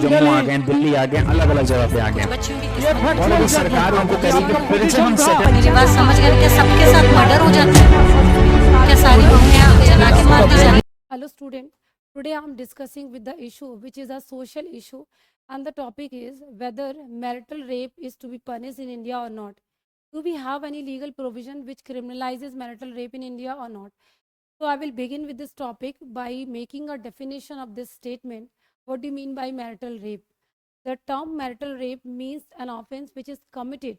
जम्मू आ गए, दिल्ली आ गए, अलग अलग जगह पे आ गए, और अगर सरकार उनको कहेगी कि फिर से हम मेरी बात समझ गए? क्या सबके साथ मर्डर हो जाता है? क्या सारी बहुएं जला के मार दी जाती? Hello student, today I am discussing with the issue which is a social issue, and the topic is whether marital rape is to be punished in India or not. Do we have any legal provision which criminalizes marital rape in India or not? So I will begin with this topic by making a definition of this statement. What do you mean by marital rape? The term marital rape means an offense which is committed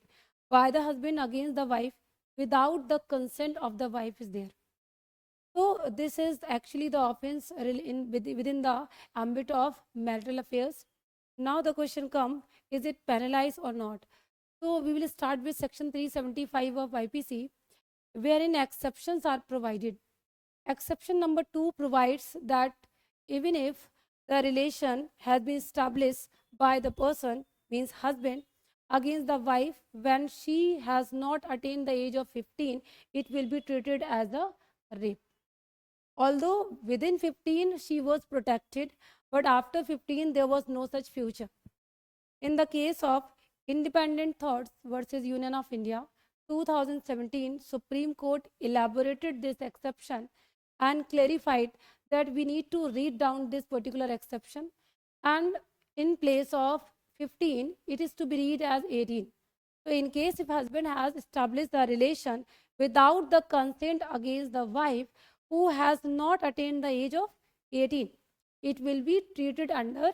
by the husband against the wife without the consent of the wife is there. So this is actually the offense within the ambit of marital affairs. Now the question comes, is it penalized or not? So we will start with section 375 of IPC, wherein exceptions are provided. Exception number 2 provides that even if the relation has been established by the person, means husband, against the wife when she has not attained the age of 15, it will be treated as a rape. Although within 15 she was protected, but after 15 there was no such future. In the case of Independent Thoughts versus Union of India, 2017, Supreme Court elaborated this exception and clarified that we need to read down this particular exception, and in place of 15, it is to be read as 18. So in case if husband has established the relation without the consent against the wife who has not attained the age of 18, it will be treated under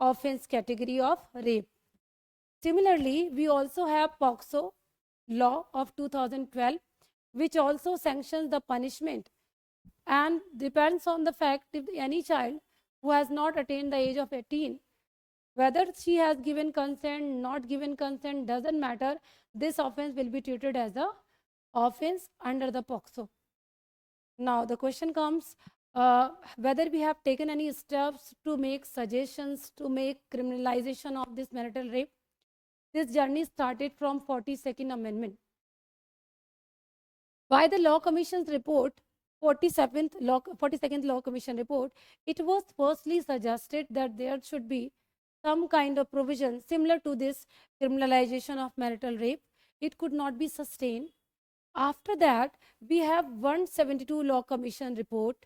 offense category of rape. Similarly, we also have POCSO law of 2012, which also sanctions the punishment and depends on the fact if any child who has not attained the age of 18, whether she has given consent, not given consent, doesn't matter, this offense will be treated as a offense under the POCSO. Now the question comes, whether we have taken any steps to make suggestions to make criminalization of this marital rape. This journey started from 42nd Amendment. By the Law Commission's report, 42nd Law Commission report, it was firstly suggested that there should be some kind of provision similar to this criminalization of marital rape. It could not be sustained. After that, we have 172 Law Commission report.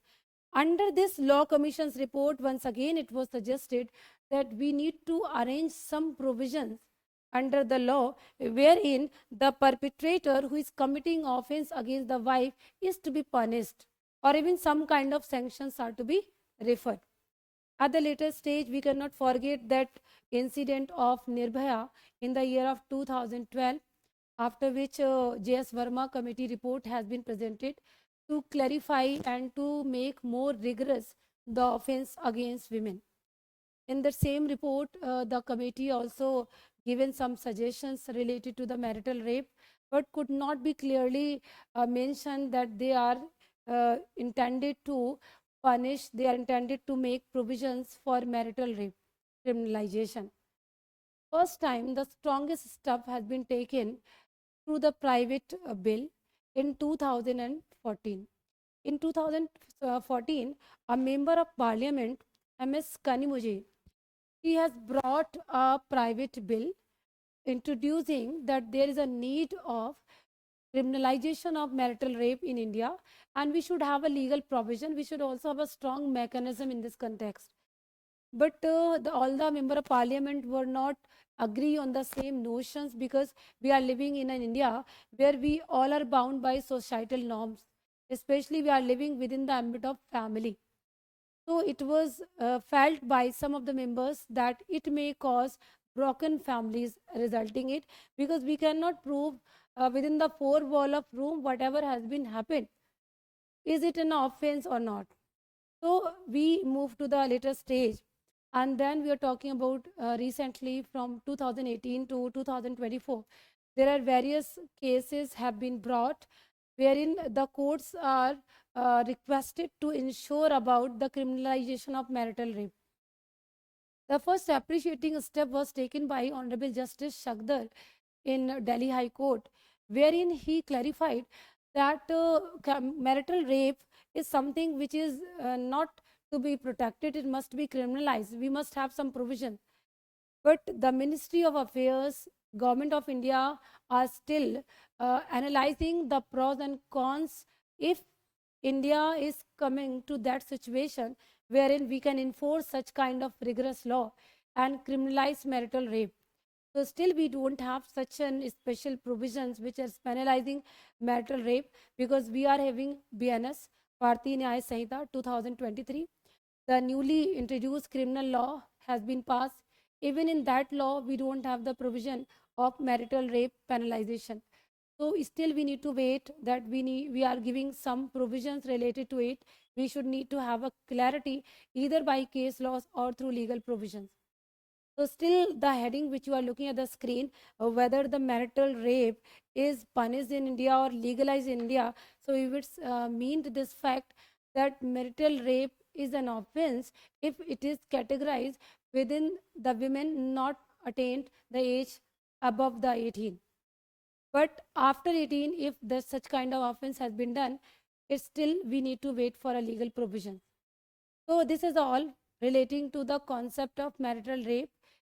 Under this Law Commission's report, once again it was suggested that we need to arrange some provisions under the law wherein the perpetrator who is committing offense against the wife is to be punished, or even some kind of sanctions are to be referred. At the later stage, we cannot forget that incident of Nirbhaya in the year of 2012, after which J.S. Verma committee report has been presented to clarify and to make more rigorous the offense against women. In the same report, the committee also given some suggestions related to the marital rape, but could not be clearly mentioned that they are intended to punish, they are intended to make provisions for marital rape criminalization. First time, the strongest step has been taken through the private bill in 2014. In 2014, a member of parliament, M.S. Kanimozhi, he has brought a private bill introducing that there is a need of criminalization of marital rape in India, and we should have a legal provision. We should also have a strong mechanism in this context. But all the member of parliament were not agree on the same notions, because we are living in an India where we all are bound by societal norms. Especially we are living within the ambit of family. So it was felt by some of the members that it may cause broken families resulting it, because we cannot prove within the four wall of room whatever has been happened. Is it an offense or not? So we move to the later stage, and then we are talking about recently from 2018 to 2024. There are various cases have been brought wherein the courts are requested to ensure about the criminalization of marital rape. The first appreciating step was taken by Honorable Justice Shagdar in Delhi High Court, wherein he clarified that marital rape is something which is not to be protected, it must be criminalized. We must have some provision. But the Ministry of Affairs, Government of India are still analyzing the pros and cons if India is coming to that situation wherein we can enforce such kind of rigorous law and criminalize marital rape. So still we don't have such an special provisions which are penalizing marital rape, because we are having BNS, Bharatiya Nyaya Sanhita 2023. The newly introduced criminal law has been passed. Even in that law, we don't have the provision of marital rape penalization. So still we need to wait that we are giving some provisions related to it. We should need to have a clarity either by case laws or through legal provisions. So still the heading which you are looking at the screen, whether the marital rape is punished in India or legalized in India. So if it's mean to this fact that marital rape is an offense if it is categorized within the women not attained the age above the 18. But after 18, if there's such kind of offense has been done, it's still we need to wait for a legal provision. So this is all relating to the concept of marital rape,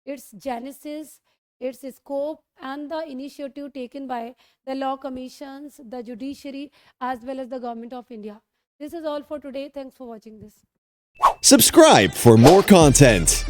its genesis, its scope, and the initiative taken by the law commissions, the judiciary, as well as the Government of India. This is all for today. Thanks for watching this. Subscribe for more content.